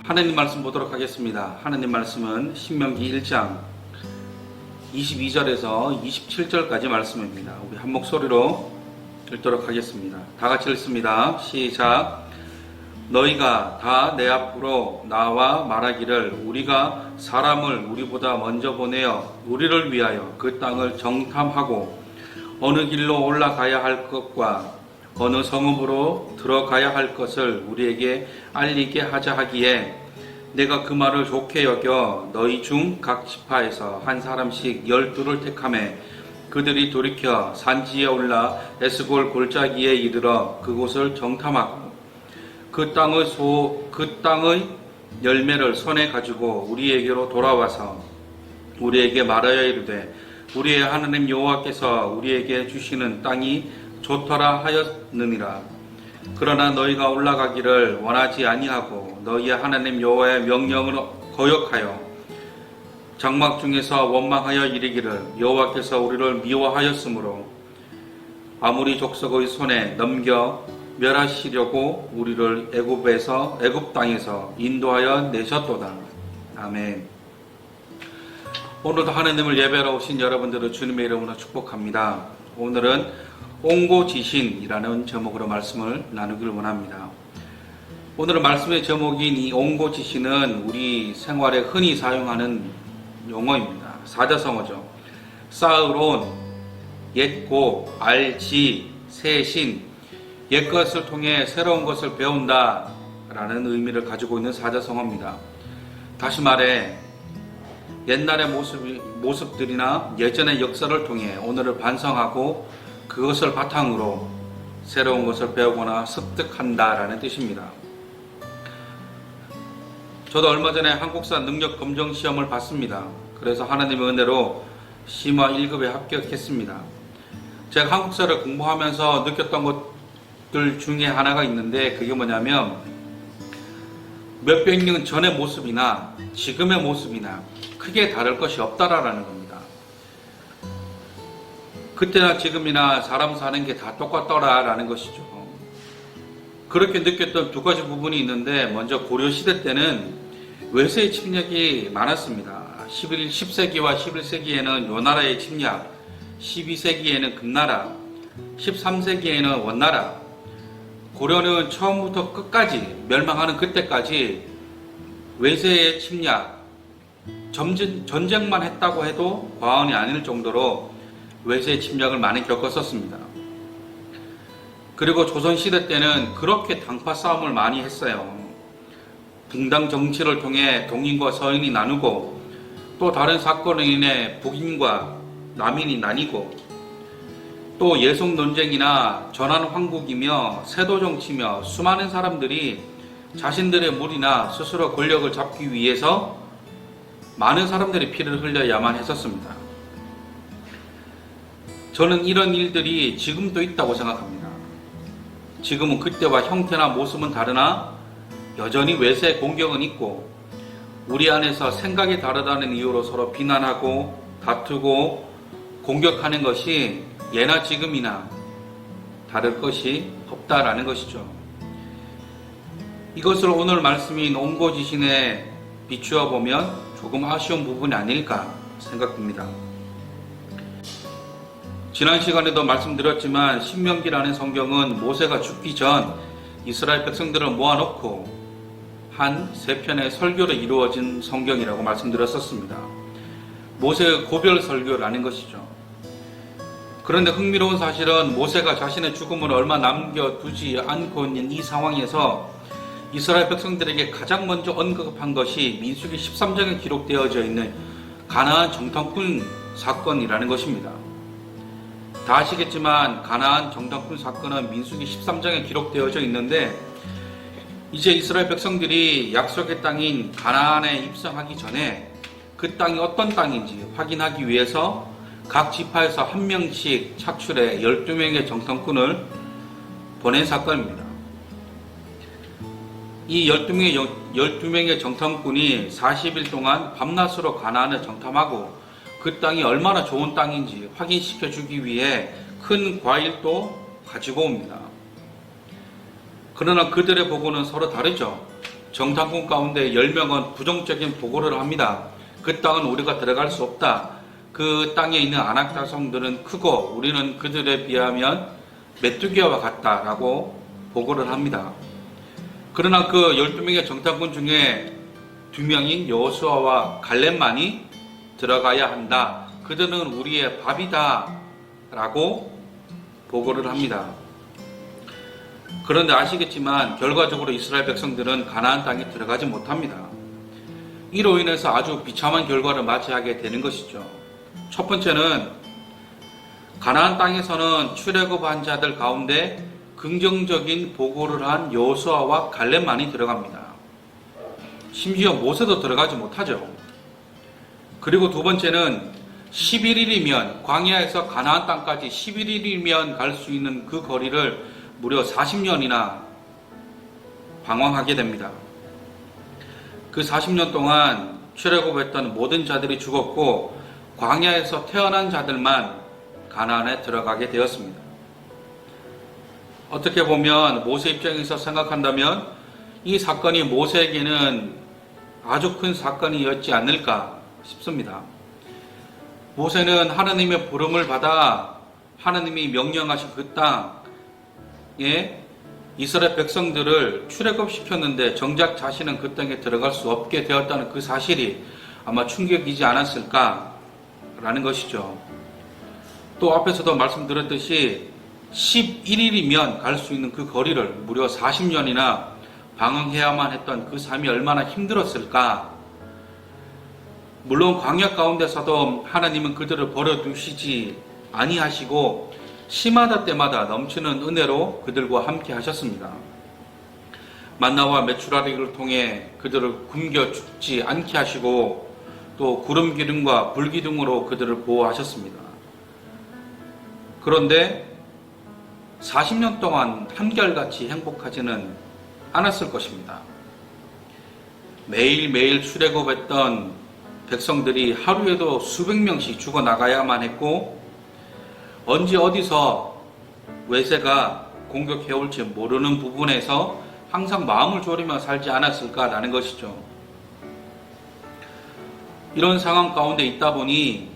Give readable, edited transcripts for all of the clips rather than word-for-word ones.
하나님 말씀 보도록 하겠습니다. 하나님 말씀은 신명기 1장 22절에서 27절까지 말씀입니다. 우리 한 목소리로 읽도록 하겠습니다. 다 같이 읽습니다. 시작. 너희가 다 내 앞으로 나와 말하기를 우리가 사람을 우리보다 먼저 보내어 우리를 위하여 그 땅을 정탐하고 어느 길로 올라가야 할 것과 어느 성읍으로 들어가야 할 것을 우리에게 알리게 하자 하기에 내가 그 말을 좋게 여겨 너희 중 각 지파에서 한 사람씩 12를 택하매 그들이 돌이켜 산지에 올라 에스골 골짜기에 이르러 그곳을 정탐하고 그 땅의 열매를 손에 가지고 우리에게로 돌아와서 우리에게 말하여 이르되 우리의 하나님 여호와께서 우리에게 주시는 땅이 좋더라 하였느니라. 그러나 너희가 올라가기를 원하지 아니하고 너희의 하나님 여호와의 명령을 거역하여 장막 중에서 원망하여 이르기를 여호와께서 우리를 미워하였으므로 아무리 족속의 손에 넘겨 멸하시려고 우리를 애굽 땅에서 인도하여 내셨도다. 아멘. 오늘도 하나님을 예배하러 오신 여러분들을 주님의 이름으로 축복합니다. 오늘은 옹고지신이라는 제목으로 말씀을 나누기를 원합니다. 오늘은 말씀의 제목인 이 옹고지신은 우리 생활에 흔히 사용하는 용어입니다. 사자성어죠. 사으론, 옛고, 알지, 새신, 옛것을 통해 새로운 것을 배운다 라는 의미를 가지고 있는 사자성어입니다. 다시 말해 옛날의 모습들이나 예전의 역사를 통해 오늘을 반성하고 그것을 바탕으로 새로운 것을 배우거나 습득한다라는 뜻입니다. 저도 얼마 전에 한국사 능력 검정 시험을 봤습니다. 그래서 하나님의 은혜로 심화 1급에 합격했습니다. 제가 한국사를 공부하면서 느꼈던 것들 중에 하나가 있는데 그게 뭐냐면 몇백 년 전의 모습이나 지금의 모습이나 크게 다를 것이 없다라는 겁니다. 그때나 지금이나 사람 사는 게 다 똑같더라라는 것이죠. 그렇게 느꼈던 두 가지 부분이 있는데 먼저 고려시대 때는 외세의 침략이 많았습니다. 10세기와 11세기에는 요나라의 침략, 12세기에는 금나라, 13세기에는 원나라, 고려는 처음부터 끝까지 멸망하는 그때까지 외세의 침략, 전쟁만 했다고 해도 과언이 아닐 정도로 외세의 침략을 많이 겪었었습니다. 그리고 조선시대 때는 그렇게 당파 싸움을 많이 했어요. 붕당 정치를 통해 동인과 서인이 나누고 또 다른 사건으로 인해 북인과 남인이 나뉘고 또 예속 논쟁이나 전환 황국이며 세도 정치며 수많은 사람들이 자신들의 물이나 스스로 권력을 잡기 위해서 많은 사람들이 피를 흘려야만 했었습니다. 저는 이런 일들이 지금도 있다고 생각합니다. 지금은 그때와 형태나 모습은 다르나 여전히 외세의 공격은 있고 우리 안에서 생각이 다르다는 이유로 서로 비난하고 다투고 공격하는 것이 예나 지금이나 다를 것이 없다라는 것이죠. 이것을 오늘 말씀인 옹고지신에 비추어 보면 조금 아쉬운 부분이 아닐까 생각됩니다. 지난 시간에도 말씀드렸지만 신명기라는 성경은 모세가 죽기 전 이스라엘 백성들을 모아놓고 한 세 편의 설교로 이루어진 성경이라고 말씀드렸었습니다. 모세의 고별 설교라는 것이죠. 그런데 흥미로운 사실은 모세가 자신의 죽음을 얼마 남겨두지 않고 있는 이 상황에서 이스라엘 백성들에게 가장 먼저 언급한 것이 민수기 13장에 기록되어져 있는 가나안 정탐꾼 사건이라는 것입니다. 다 아시겠지만 가나안 정탐꾼 사건은 민수기 13장에 기록되어져 있는데 이제 이스라엘 백성들이 약속의 땅인 가나안에 입성하기 전에 그 땅이 어떤 땅인지 확인하기 위해서 각 지파에서 한 명씩 착출해 12명의 정탐꾼을 보낸 사건입니다. 이 12명의 정탐꾼이 40일 동안 밤낮으로 가나안을 정탐하고 그 땅이 얼마나 좋은 땅인지 확인시켜 주기 위해 큰 과일도 가지고 옵니다. 그러나 그들의 보고는 서로 다르죠. 정탐꾼 가운데 10명은 부정적인 보고를 합니다. 그 땅은 우리가 들어갈 수 없다. 그 땅에 있는 아낙 자손들은 크고 우리는 그들에 비하면 메뚜기와 같다라고 보고를 합니다. 그러나 그 12명의 정탐꾼 중에 2명인 여호수아와 갈렙만이 들어가야 한다. 그들은 우리의 밥이다 라고 보고를 합니다. 그런데 아시겠지만 결과적으로 이스라엘 백성들은 가나안 땅에 들어가지 못합니다. 이로 인해서 아주 비참한 결과를 맞이하게 되는 것이죠. 첫 번째는 가나안 땅에서는 출애굽한 자들 가운데 긍정적인 보고를 한 여호수아와 갈렙만이 들어갑니다. 심지어 모세도 들어가지 못하죠. 그리고 두 번째는 11일이면 광야에서 가나안 땅까지 11일이면 갈 수 있는 그 거리를 무려 40년이나 방황하게 됩니다. 그 40년 동안 출애굽했던 모든 자들이 죽었고 광야에서 태어난 자들만 가나안에 들어가게 되었습니다. 어떻게 보면 모세 입장에서 생각한다면 이 사건이 모세에게는 아주 큰 사건이었지 않을까 싶습니다. 모세는 하나님의 부름을 받아 하나님이 명령하신 그 땅에 이스라엘 백성들을 출애굽시켰는데 정작 자신은 그 땅에 들어갈 수 없게 되었다는 그 사실이 아마 충격이지 않았을까라는 것이죠. 또 앞에서도 말씀드렸듯이 11일이면 갈 수 있는 그 거리를 무려 40년이나 방황해야만 했던 그 삶이 얼마나 힘들었을까. 물론 광야 가운데서도 하나님은 그들을 버려두시지 아니하시고 시마다 때마다 넘치는 은혜로 그들과 함께 하셨습니다. 만나와 메추라기를 통해 그들을 굶겨 죽지 않게 하시고 또 구름 기둥과 불 기둥으로 그들을 보호하셨습니다. 그런데 40년 동안 한결같이 행복하지는 않았을 것입니다. 매일매일 출애굽했던 백성들이 하루에도 수백 명씩 죽어나가야만 했고 언제 어디서 외세가 공격해올지 모르는 부분에서 항상 마음을 졸이며 살지 않았을까라는 것이죠. 이런 상황 가운데 있다 보니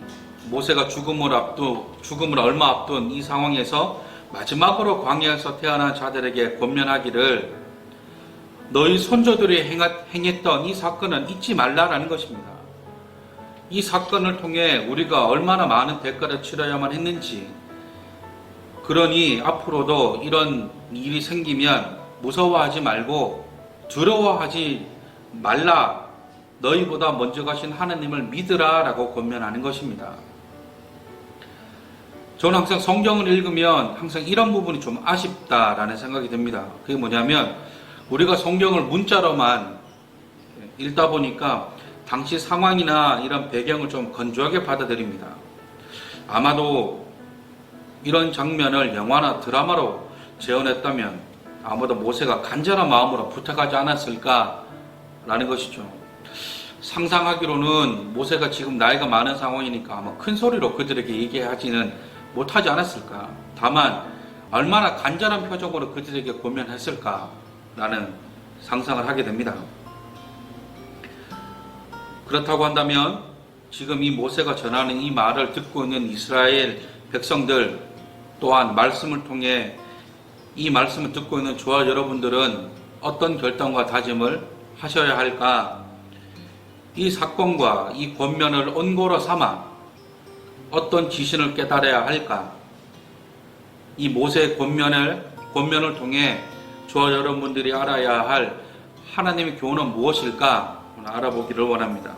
모세가 죽음을 얼마 앞둔 이 상황에서 마지막으로 광야에서 태어난 자들에게 권면하기를 너희 손조들이 행했던 이 사건은 잊지 말라라는 것입니다. 이 사건을 통해 우리가 얼마나 많은 대가를 치러야만 했는지, 그러니 앞으로도 이런 일이 생기면 무서워하지 말고 두려워하지 말라, 너희보다 먼저 가신 하나님을 믿으라 라고 권면하는 것입니다. 저는 항상 성경을 읽으면 항상 이런 부분이 좀 아쉽다라는 생각이 듭니다. 그게 뭐냐면 우리가 성경을 문자로만 읽다 보니까 당시 상황이나 이런 배경을 좀 건조하게 받아들입니다. 아마도 이런 장면을 영화나 드라마로 재현했다면 아마도 모세가 간절한 마음으로 부탁하지 않았을까라는 것이죠. 상상하기로는 모세가 지금 나이가 많은 상황이니까 아마 큰 소리로 그들에게 얘기하지는 못하지 않았을까. 다만 얼마나 간절한 표정으로 그들에게 권면했을까라는 상상을 하게 됩니다. 그렇다고 한다면 지금 이 모세가 전하는 이 말을 듣고 있는 이스라엘 백성들 또한 말씀을 통해 이 말씀을 듣고 있는 저와 여러분들은 어떤 결단과 다짐을 하셔야 할까? 이 사건과 이 권면을 온고로 삼아 어떤 지신을 깨달아야 할까? 이 모세의 권면을 통해 저와 여러분들이 알아야 할 하나님의 교훈은 무엇일까? 알아보기를 원합니다.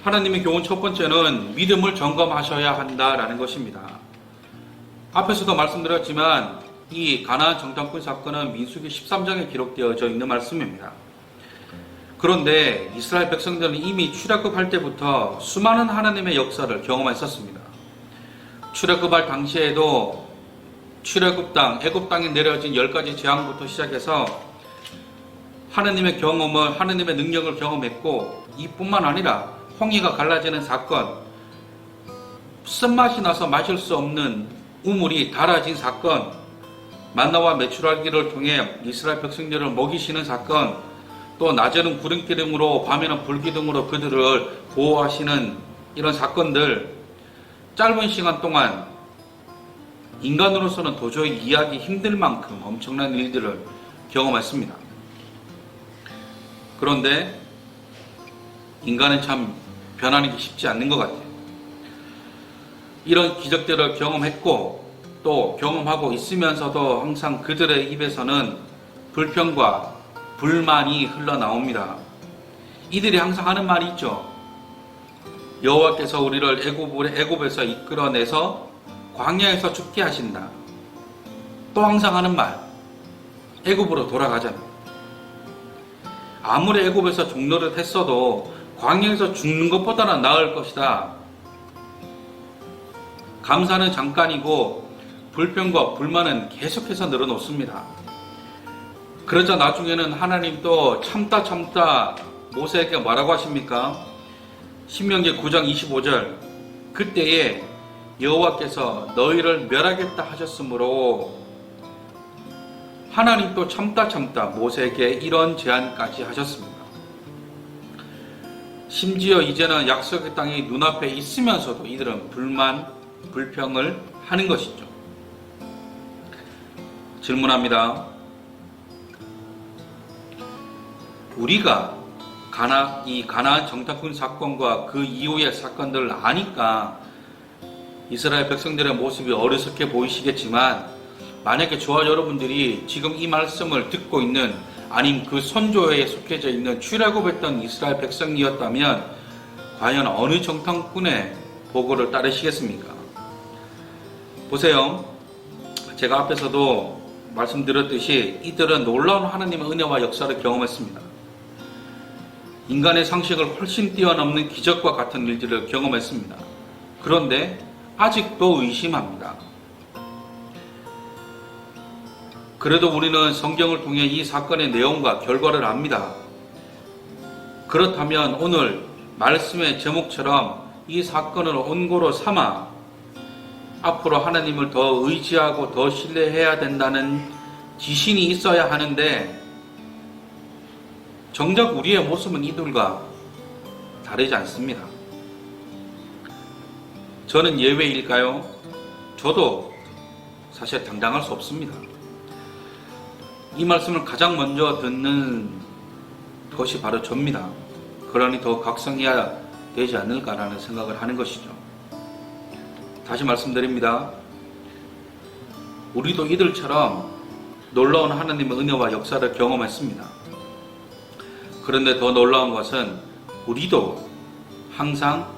하나님의 교훈 첫 번째는 믿음을 점검하셔야 한다라는 것입니다. 앞에서도 말씀드렸지만 이 가나안 정탐꾼 사건은 민수기 13장에 기록되어져 있는 말씀입니다. 그런데 이스라엘 백성들은 이미 출애굽할 때부터 수많은 하나님의 역사를 경험했었습니다. 출애굽할 당시에도 출애굽 땅, 애굽 땅에 내려진 10가지 재앙부터 시작해서 하나님의 경험을, 하나님의 능력을 경험했고, 이뿐만 아니라 홍해가 갈라지는 사건, 쓴맛이 나서 마실 수 없는 우물이 닳아진 사건, 만나와 메추라기를 통해 이스라엘 백성들을 먹이시는 사건, 또 낮에는 구름기둥으로 밤에는 불기둥으로 그들을 보호하시는 이런 사건들, 짧은 시간 동안 인간으로서는 도저히 이해하기 힘들 만큼 엄청난 일들을 경험했습니다. 그런데 인간은 참 변하는 게 쉽지 않는 것 같아요. 이런 기적들을 경험했고 또 경험하고 있으면서도 항상 그들의 입에서는 불평과 불만이 흘러나옵니다. 이들이 항상 하는 말이 있죠. 여호와께서 우리를 애굽에서 이끌어내서 광야에서 죽게 하신다. 또 항상 하는 말, 애굽으로 돌아가자. 아무리 애굽에서 종노릇 했어도 광야에서 죽는 것보다는 나을 것이다. 감사는 잠깐이고 불평과 불만은 계속해서 늘어놓습니다. 그러자 나중에는 하나님도 참다 모세에게 뭐라고 하십니까? 신명기 9장 25절, 그때에 여호와께서 너희를 멸하겠다 하셨으므로 하나님도 참다 모세에게 이런 제안까지 하셨습니다. 심지어 이제는 약속의 땅이 눈앞에 있으면서도 이들은 불평을 하는 것이죠. 질문합니다. 우리가 이 가나안 정탐꾼 사건과 그 이후의 사건들을 아니까 이스라엘 백성들의 모습이 어리석게 보이시겠지만, 만약에 저와 여러분들이 지금 이 말씀을 듣고 있는, 아님 그 선조에 속해져 있는 출애굽했던 이스라엘 백성이었다면 과연 어느 정탐꾼의 보고를 따르시겠습니까? 보세요. 제가 앞에서도 말씀드렸듯이 이들은 놀라운 하나님의 은혜와 역사를 경험했습니다. 인간의 상식을 훨씬 뛰어넘는 기적과 같은 일들을 경험했습니다. 그런데 아직도 의심합니다. 그래도 우리는 성경을 통해 이 사건의 내용과 결과를 압니다. 그렇다면 오늘 말씀의 제목처럼 이 사건을 원고로 삼아 앞으로 하나님을 더 의지하고 더 신뢰해야 된다는 지신이 있어야 하는데, 정작 우리의 모습은 이들과 다르지 않습니다. 저는 예외일까요? 저도 사실 당당할 수 없습니다. 이 말씀을 가장 먼저 듣는 것이 바로 저입니다. 그러니 더 각성해야 되지 않을까라는 생각을 하는 것이죠. 다시 말씀드립니다. 우리도 이들처럼 놀라운 하나님의 은혜와 역사를 경험했습니다. 그런데 더 놀라운 것은 우리도 항상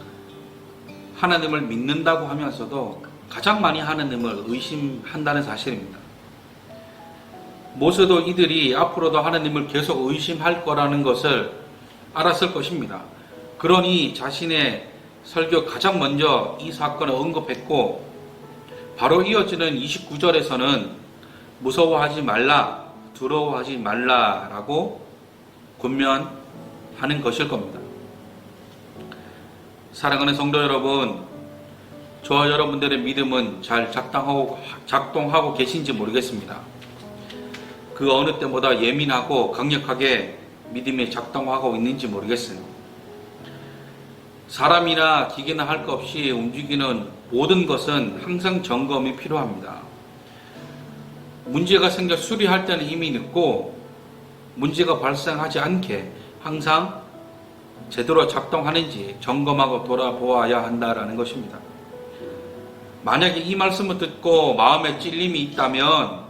하나님을 믿는다고 하면서도 가장 많이 하나님을 의심한다는 사실입니다. 모세도 이들이 앞으로도 하나님을 계속 의심할 거라는 것을 알았을 것입니다. 그러니 자신의 설교 가장 먼저 이 사건을 언급했고, 바로 이어지는 29절에서는 무서워하지 말라, 두려워하지 말라라고 권면하는 것일 겁니다. 사랑하는 성도 여러분, 저와 여러분들의 믿음은 잘 작동하고 계신지 모르겠습니다. 그 어느 때보다 예민하고 강력하게 믿음이 작동하고 있는지 모르겠어요. 사람이나 기계나 할 것 없이 움직이는 모든 것은 항상 점검이 필요합니다. 문제가 생겨 수리할 때는 이미 늦고, 문제가 발생하지 않게 항상 제대로 작동하는지 점검하고 돌아보아야 한다라는 것입니다. 만약에 이 말씀을 듣고 마음에 찔림이 있다면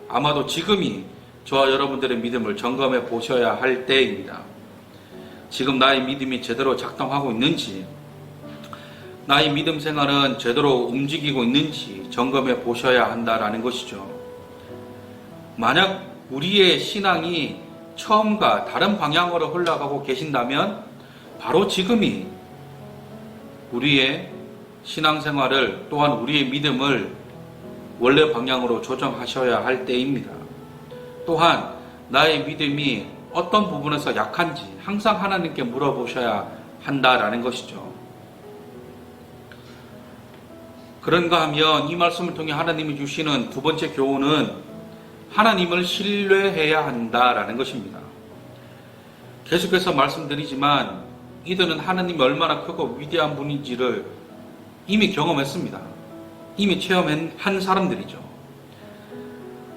아마도 지금이 저와 여러분들의 믿음을 점검해 보셔야 할 때입니다. 지금 나의 믿음이 제대로 작동하고 있는지, 나의 믿음 생활은 제대로 움직이고 있는지 점검해 보셔야 한다라는 것이죠. 만약 우리의 신앙이 처음과 다른 방향으로 흘러가고 계신다면 바로 지금이 우리의 신앙생활을, 또한 우리의 믿음을 원래 방향으로 조정하셔야 할 때입니다. 또한 나의 믿음이 어떤 부분에서 약한지 항상 하나님께 물어보셔야 한다라는 것이죠. 그런가 하면 이 말씀을 통해 하나님이 주시는 두 번째 교훈은 하나님을 신뢰해야 한다라는 것입니다. 계속해서 말씀드리지만 이들은 하나님이 얼마나 크고 위대한 분인지를 이미 경험했습니다. 이미 체험한 사람들이죠.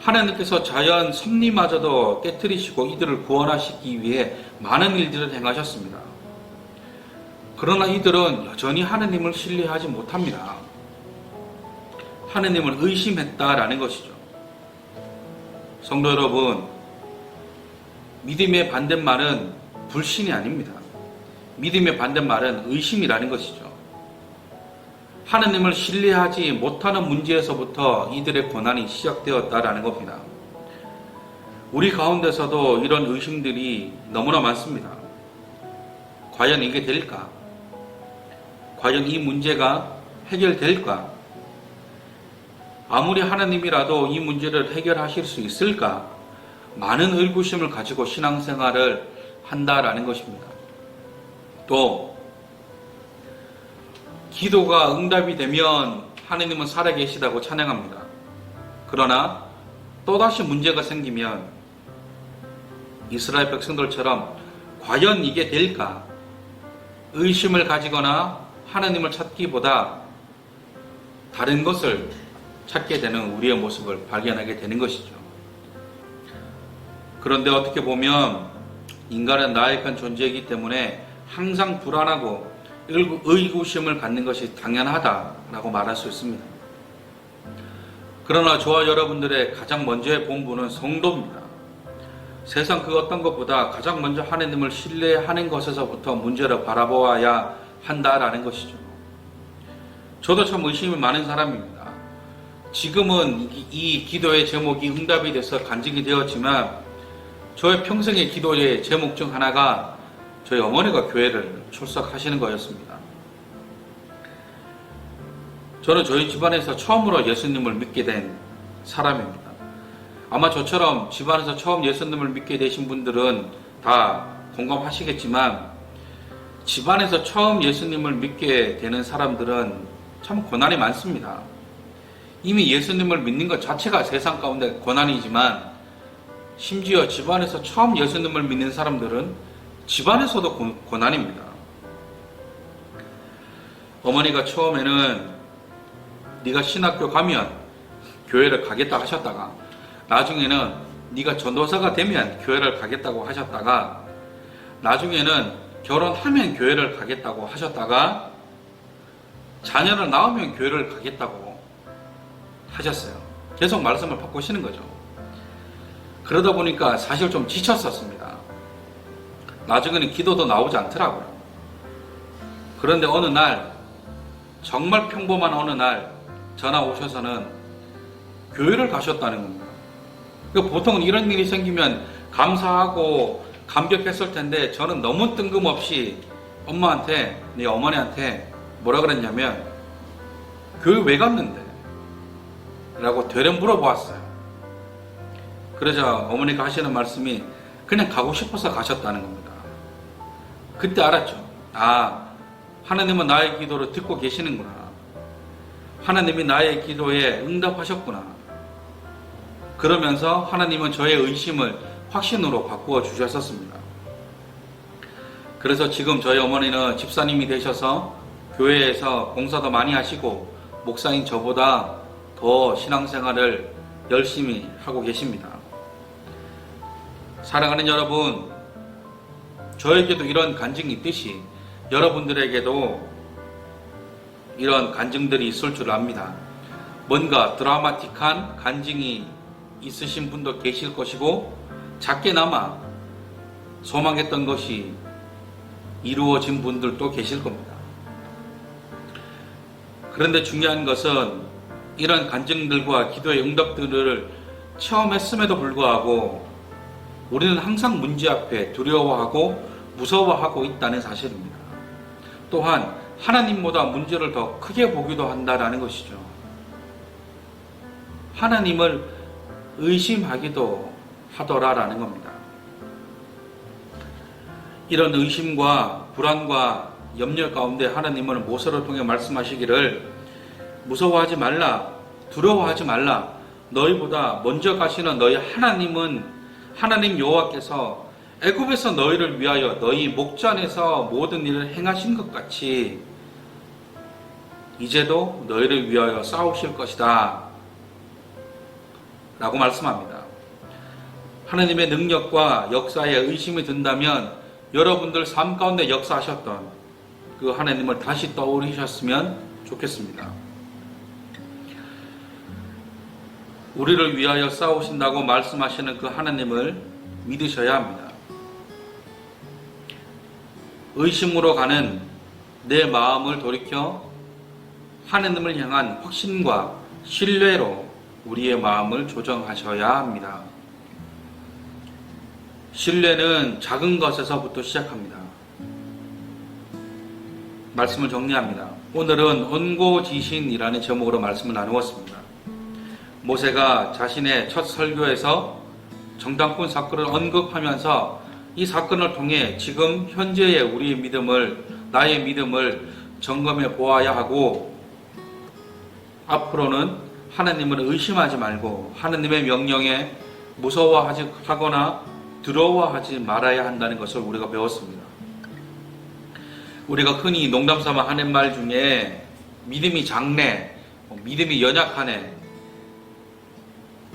하나님께서 자연 섭리마저도 깨뜨리시고 이들을 구원하시기 위해 많은 일들을 행하셨습니다. 그러나 이들은 여전히 하나님을 신뢰하지 못합니다. 하나님을 의심했다라는 것이죠. 성도 여러분, 믿음의 반대말은 불신이 아닙니다. 믿음의 반대말은 의심이라는 것이죠. 하나님을 신뢰하지 못하는 문제에서부터 이들의 고난이 시작되었다라는 겁니다. 우리 가운데서도 이런 의심들이 너무나 많습니다. 과연 이게 될까? 과연 이 문제가 해결될까? 아무리 하나님이라도 이 문제를 해결하실 수 있을까? 많은 의구심을 가지고 신앙생활을 한다라는 것입니다. 또 기도가 응답이 되면 하나님은 살아계시다고 찬양합니다. 그러나 또다시 문제가 생기면 이스라엘 백성들처럼 과연 이게 될까? 의심을 가지거나 하나님을 찾기보다 다른 것을 찾게 되는 우리의 모습을 발견하게 되는 것이죠. 그런데 어떻게 보면 인간은 나약한 존재이기 때문에 항상 불안하고 의구심을 갖는 것이 당연하다라고 말할 수 있습니다. 그러나 저와 여러분들의 가장 먼저의 본분은 성도입니다. 세상 그 어떤 것보다 가장 먼저 하나님을 신뢰하는 것에서부터 문제를 바라보아야 한다라는 것이죠. 저도 참 의심이 많은 사람입니다. 지금은 이 기도의 제목이 응답이 돼서 간증이 되었지만 저의 평생의 기도의 제목 중 하나가 저희 어머니가 교회를 출석하시는 거였습니다. 저는 저희 집안에서 처음으로 예수님을 믿게 된 사람입니다. 아마 저처럼 집안에서 처음 예수님을 믿게 되신 분들은 다 공감하시겠지만 집안에서 처음 예수님을 믿게 되는 사람들은 참 고난이 많습니다. 이미 예수님을 믿는 것 자체가 세상 가운데 고난이지만 심지어 집안에서 처음 예수님을 믿는 사람들은 집안에서도 고난입니다. 어머니가 처음에는 네가 신학교 가면 교회를 가겠다 하셨다가 나중에는 네가 전도사가 되면 교회를 가겠다고 하셨다가 나중에는 결혼하면 교회를 가겠다고 하셨다가 자녀를 낳으면 교회를 가겠다고 하셨어요. 계속 말씀을 바꾸시는 거죠. 그러다 보니까 사실 좀 지쳤었습니다. 나중에는 기도도 나오지 않더라고요. 그런데 어느 날 정말 평범한 어느 날 전화 오셔서는 교회를 가셨다는 겁니다. 보통은 이런 일이 생기면 감사하고 감격했을 텐데 저는 너무 뜬금없이 엄마한테, 네 어머니한테 뭐라 그랬냐면 교회 왜 갔는데? 라고 되려 물어보았어요. 그러자 어머니가 하시는 말씀이 그냥 가고 싶어서 가셨다는 겁니다. 그때 알았죠. 아, 하나님은 나의 기도를 듣고 계시는구나. 하나님이 나의 기도에 응답하셨구나. 그러면서 하나님은 저의 의심을 확신으로 바꾸어 주셨었습니다. 그래서 지금 저희 어머니는 집사님이 되셔서 교회에서 봉사도 많이 하시고 목사인 저보다 더 신앙생활을 열심히 하고 계십니다. 사랑하는 여러분, 저에게도 이런 간증이 있듯이 여러분들에게도 이런 간증들이 있을 줄 압니다. 뭔가 드라마틱한 간증이 있으신 분도 계실 것이고 작게나마 소망했던 것이 이루어진 분들도 계실 겁니다. 그런데 중요한 것은 이런 간증들과 기도의 응답들을 체험했음에도 불구하고 우리는 항상 문제 앞에 두려워하고 무서워하고 있다는 사실입니다. 또한 하나님보다 문제를 더 크게 보기도 한다는 것이죠. 하나님을 의심하기도 하더라라는 겁니다. 이런 의심과 불안과 염려 가운데 하나님은 모세를 통해 말씀하시기를 무서워하지 말라. 두려워하지 말라. 너희보다 먼저 가시는 너희 하나님 여호와께서 애굽에서 너희를 위하여 너희 목전에서 모든 일을 행하신 것 같이 이제도 너희를 위하여 싸우실 것이다 라고 말씀합니다. 하나님의 능력과 역사에 의심이 든다면 여러분들 삶 가운데 역사하셨던 그 하나님을 다시 떠올리셨으면 좋겠습니다. 우리를 위하여 싸우신다고 말씀하시는 그 하나님을 믿으셔야 합니다. 의심으로 가는 내 마음을 돌이켜 하나님을 향한 확신과 신뢰로 우리의 마음을 조정하셔야 합니다. 신뢰는 작은 것에서부터 시작합니다. 말씀을 정리합니다. 오늘은 온고지신이라는 제목으로 말씀을 나누었습니다. 모세가 자신의 첫 설교에서 정당권 사건을 언급하면서 이 사건을 통해 지금 현재의 우리의 믿음을, 나의 믿음을 점검해 보아야 하고 앞으로는 하나님을 의심하지 말고 하나님의 명령에 무서워하거나 두려워하지 말아야 한다는 것을 우리가 배웠습니다. 우리가 흔히 농담삼아 하는 말 중에 믿음이 작네, 믿음이 연약하네,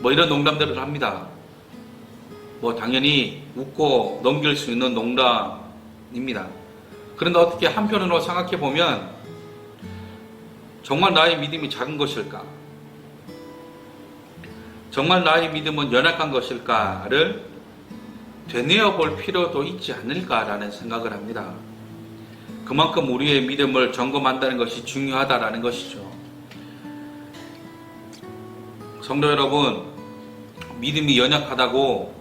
이런 농담들을 합니다. 당연히 웃고 넘길 수 있는 농담입니다. 그런데 어떻게 한편으로 생각해 보면 정말 나의 믿음이 작은 것일까? 정말 나의 믿음은 연약한 것일까를 되뇌어 볼 필요도 있지 않을까라는 생각을 합니다. 그만큼 우리의 믿음을 점검한다는 것이 중요하다라는 것이죠. 성도 여러분, 믿음이 연약하다고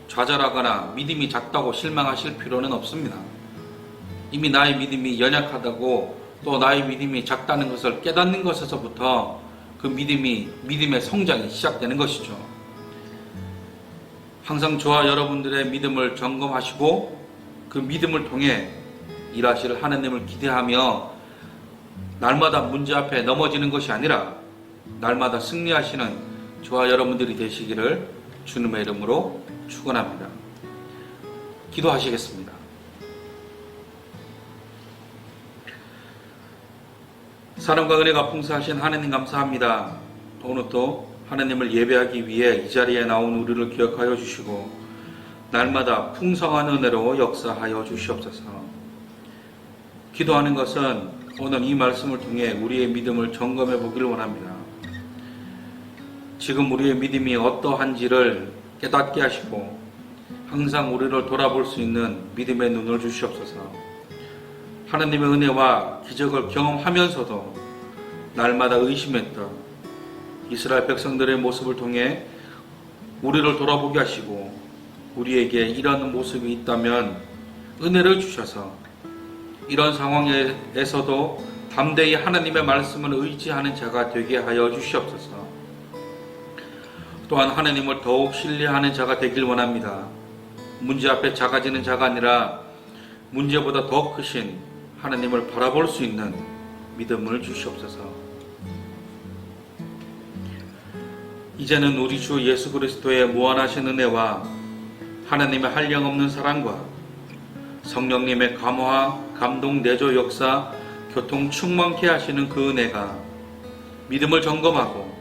좌절하거나 믿음이 작다고 실망하실 필요는 없습니다. 이미 나의 믿음이 연약하다고 또 나의 믿음이 작다는 것을 깨닫는 것에서부터 그 믿음의 성장이 시작되는 것이죠. 항상 저와 여러분들의 믿음을 점검하시고 그 믿음을 통해 일하실 하나님을 기대하며 날마다 문제 앞에 넘어지는 것이 아니라 날마다 승리하시는 저와 여러분들이 되시기를 주님의 이름으로 축원합니다. 기도하시겠습니다. 사랑과 은혜가 풍성하신 하나님 감사합니다. 오늘도 하나님을 예배하기 위해 이 자리에 나온 우리를 기억하여 주시고 날마다 풍성한 은혜로 역사하여 주시옵소서. 기도하는 것은 오늘 이 말씀을 통해 우리의 믿음을 점검해 보기를 원합니다. 지금 우리의 믿음이 어떠한지를 깨닫게 하시고 항상 우리를 돌아볼 수 있는 믿음의 눈을 주시옵소서. 하나님의 은혜와 기적을 경험하면서도 날마다 의심했던 이스라엘 백성들의 모습을 통해 우리를 돌아보게 하시고 우리에게 이런 모습이 있다면 은혜를 주셔서 이런 상황에서도 담대히 하나님의 말씀을 의지하는 자가 되게 하여 주시옵소서. 또한 하나님을 더욱 신뢰하는 자가 되길 원합니다. 문제 앞에 작아지는 자가 아니라 문제보다 더 크신 하나님을 바라볼 수 있는 믿음을 주시옵소서. 이제는 우리 주 예수 그리스도의 무한하신 은혜와 하나님의 한량없는 사랑과 성령님의 감화, 감동, 내조, 역사, 교통 충만케 하시는 그 은혜가 믿음을 점검하고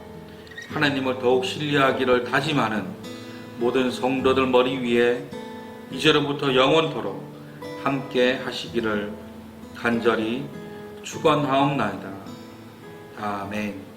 하나님을 더욱 신뢰하기를 다짐하는 모든 성도들 머리 위에 이제로부터 영원토록 함께 하시기를 간절히 축원하옵나이다. 아멘.